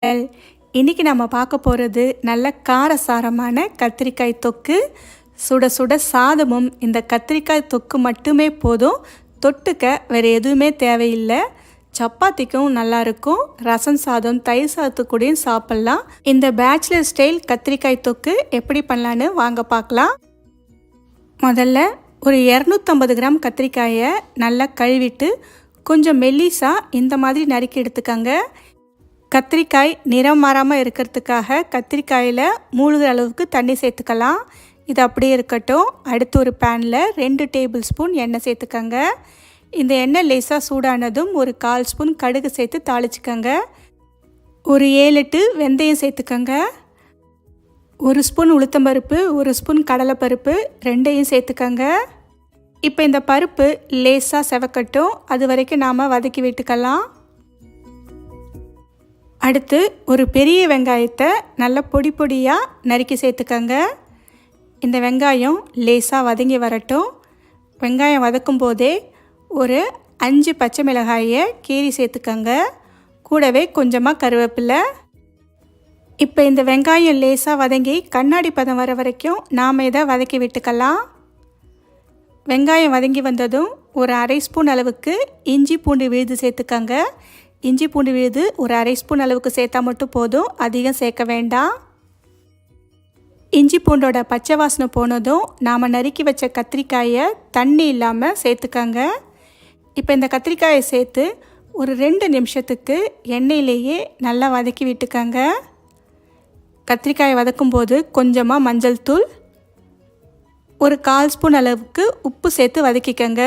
இன்றைக்கி நம்ம பார்க்க போகிறது நல்ல காரசாரமான கத்திரிக்காய் தொக்கு. சுட சுட சாதமும் இந்த கத்திரிக்காய் தொக்கு மட்டுமே போதும். தொட்டுக்க வேறு எதுவுமே தேவையில்லை. சப்பாத்திக்கும் நல்லாயிருக்கும். ரசம் சாதம், தயிர் சாதத்துக்கூடையும் சாப்பிட்லாம். இந்த பேச்சுலர் ஸ்டைல் கத்திரிக்காய் தொக்கு எப்படி பண்ணலான்னு வாங்க பார்க்கலாம். முதல்ல ஒரு 250 கிராம் கத்திரிக்காயை நல்லா கழுவிட்டு கொஞ்சம் மெல்லிசாக இந்த மாதிரி நறுக்கி எடுத்துக்கங்க. கத்திரிக்காய் நிறம் மாறாமல் இருக்கிறதுக்காக கத்திரிக்காயில் மூழ்கிற அளவுக்கு தண்ணி சேர்த்துக்கலாம். இது அப்படியே இருக்கட்டும். அடுத்து ஒரு பேனில் 2 டேபிள் ஸ்பூன் எண்ணெய் சேர்த்துக்கங்க. இந்த எண்ணெய் லேசாக சூடானதும் ஒரு 1/4 ஸ்பூன் கடுகு சேர்த்து தாளிச்சுக்கங்க. ஒரு 7-8 வெந்தயம் சேர்த்துக்கங்க. 1 ஸ்பூன் உளுத்தம்பருப்பு, 1 ஸ்பூன் கடலைப்பருப்பு ரெண்டையும் சேர்த்துக்கங்க. இப்போ இந்த பருப்பு லேசாக செவக்கட்டும். அது வரைக்கும் நாம் வதக்கி விட்டுக்கலாம். அடுத்து ஒரு பெரிய வெங்காயத்தை நல்லா பொடி பொடியாக நறுக்கி சேர்த்துக்கங்க. இந்த வெங்காயம் லேசாக வதங்கி வரட்டும். வெங்காயம் வதக்கும் போதே ஒரு 5 பச்சை மிளகாயை கீறி சேர்த்துக்கங்க. கூடவே கொஞ்சமாக கருவேப்பிலை. இப்போ இந்த வெங்காயம் லேசாக வதங்கி கண்ணாடி பதம் வர வரைக்கும் நாம் இதை வதக்கி விட்டுக்கலாம். வெங்காயம் வதங்கி வந்ததும் ஒரு 1/2 ஸ்பூன் அளவுக்கு இஞ்சி பூண்டு விழுது சேர்த்துக்கங்க. இஞ்சி பூண்டு விழுது ஒரு 1/2 ஸ்பூன் அளவுக்கு சேர்த்தா மட்டும் போதும், அதிகம் சேர்க்க வேண்டாம். இஞ்சி பூண்டோட பச்சை வாசனை போனதும் நாம் நறுக்கி வச்ச கத்திரிக்காயை தண்ணி இல்லாமல் சேர்த்துக்கங்க. இப்போ இந்த கத்திரிக்காயை சேர்த்து ஒரு 2 நிமிஷத்துக்கு எண்ணெயிலேயே நல்லா வதக்கி விட்டுக்கங்க. கத்திரிக்காயை வதக்கும்போது கொஞ்சமாக மஞ்சள் தூள், ஒரு 1/4 ஸ்பூன் அளவுக்கு உப்பு சேர்த்து வதக்கிக்கங்க.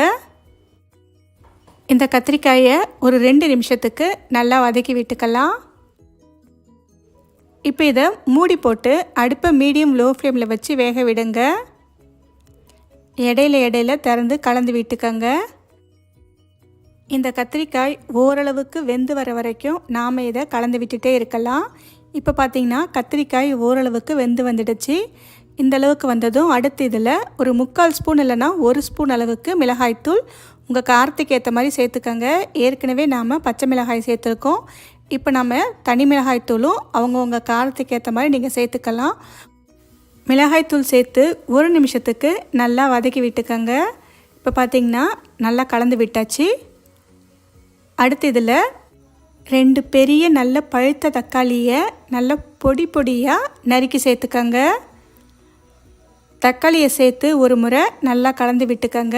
இந்த கத்திரிக்காயை ஒரு 2 நிமிஷத்துக்கு நல்லா வதக்கி விட்டுக்கலாம். இப்போ இதை மூடி போட்டு அடுப்பை மீடியம் லோ ஃப்ளேமில் வச்சு வேக விடுங்க. இடையில திறந்து கலந்து விட்டுக்கங்க. இந்த கத்திரிக்காய் ஓரளவுக்கு வெந்து வர வரைக்கும் நாம் இதை கலந்து விட்டுட்டே இருக்கலாம். இப்போ பார்த்திங்கன்னா கத்திரிக்காய் ஓரளவுக்கு வெந்து வந்துடுச்சு. இந்த அளவுக்கு வந்ததும் அடுத்து இதில் ஒரு 3/4 ஸ்பூன் இல்லைனா 1 ஸ்பூன் அளவுக்கு மிளகாய்த்தூள் உங்கள் காரத்துக்கு ஏற்ற மாதிரி சேர்த்துக்கங்க. ஏற்கனவே நாம் பச்சை மிளகாய் சேர்த்துருக்கோம். இப்போ நம்ம தனி மிளகாய்த்தூளும் அவங்கவுங்க காரத்துக்கு ஏற்ற மாதிரி நீங்கள் சேர்த்துக்கலாம். மிளகாய்த்தூள் சேர்த்து 1 நிமிஷத்துக்கு நல்லா வதக்கி விட்டுக்கங்க. இப்போ பார்த்திங்கன்னா நல்லா கலந்து விட்டாச்சு. அடுத்து இதில் 2 பெரிய நல்ல பழுத்த தக்காளியை நல்லா பொடி பொடியாக நறுக்கி சேர்த்துக்கங்க. தக்காளியை சேர்த்து ஒரு முறை நல்லா கலந்து விட்டுக்கங்க.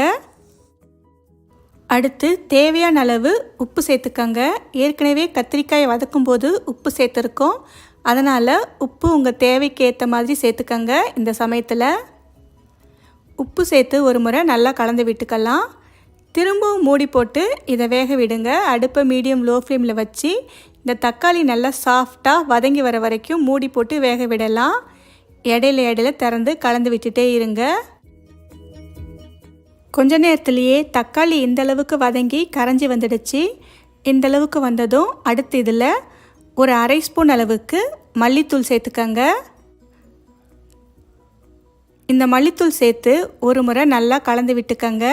அடுத்து தேவையான அளவு உப்பு சேர்த்துக்கங்க. ஏற்கனவே கத்திரிக்காயை வதக்கும் போது உப்பு சேர்த்துருக்கோம். அதனால் உப்பு உங்கள் தேவைக்கு ஏற்ற மாதிரி சேர்த்துக்கங்க. இந்த சமயத்தில் உப்பு சேர்த்து ஒரு முறை நல்லா கலந்து விட்டுக்கலாம். திரும்பவும் மூடி போட்டு இதை வேக விடுங்க. அடுப்பை மீடியம் லோ ஃப்ளேமில் வச்சு இந்த தக்காளி நல்லா சாஃப்டாக வதங்கி வர வரைக்கும் மூடி போட்டு வேக விடலாம். இடையில திறந்து கலந்து விட்டுட்டே இருங்க. கொஞ்ச நேரத்துலேயே தக்காளி இந்தளவுக்கு வதங்கி கரைஞ்சி வந்துடுச்சு. இந்தளவுக்கு வந்ததும் அடுத்து இதில் ஒரு 1/2 ஸ்பூன் அளவுக்கு மல்லித்தூள் சேர்த்துக்கங்க. இந்த மல்லித்தூள் சேர்த்து ஒரு முறை நல்லா கலந்து விட்டுக்கங்க.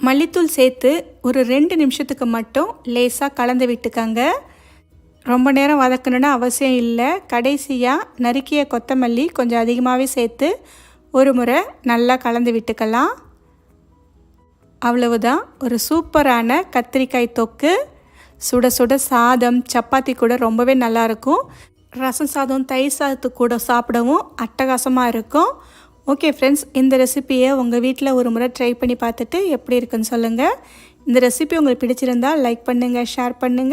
மல்லித்தூள் சேர்த்து ஒரு 2 நிமிஷத்துக்கு மட்டும் லேசாக கலந்து விட்டுக்கங்க. ரொம்ப நேரம் வதக்கணுன்னு அவசியம் இல்லை. கடைசியாக நறுக்கிய கொத்தமல்லி கொஞ்சம் அதிகமாகவே சேர்த்து ஒரு முறை நல்லா கலந்து விட்டுக்கலாம். அவ்வளவுதான், ஒரு சூப்பரான கத்திரிக்காய் தொக்கு. சுட சுட சாதம், சப்பாத்தி கூட ரொம்பவே நல்லாயிருக்கும். ரசம் சாதம், தயிர் சாதத்துக்கு கூட சாப்பிடவும் அட்டகாசமாக இருக்கும். ஓகே ஃப்ரெண்ட்ஸ், இந்த ரெசிப்பியை உங்கள் வீட்டில் ஒரு முறை ட்ரை பண்ணி பார்த்துட்டு எப்படி இருக்குன்னு சொல்லுங்கள். இந்த ரெசிபி உங்களுக்கு பிடிச்சிருந்தால் லைக் பண்ணுங்கள், ஷேர் பண்ணுங்கள்.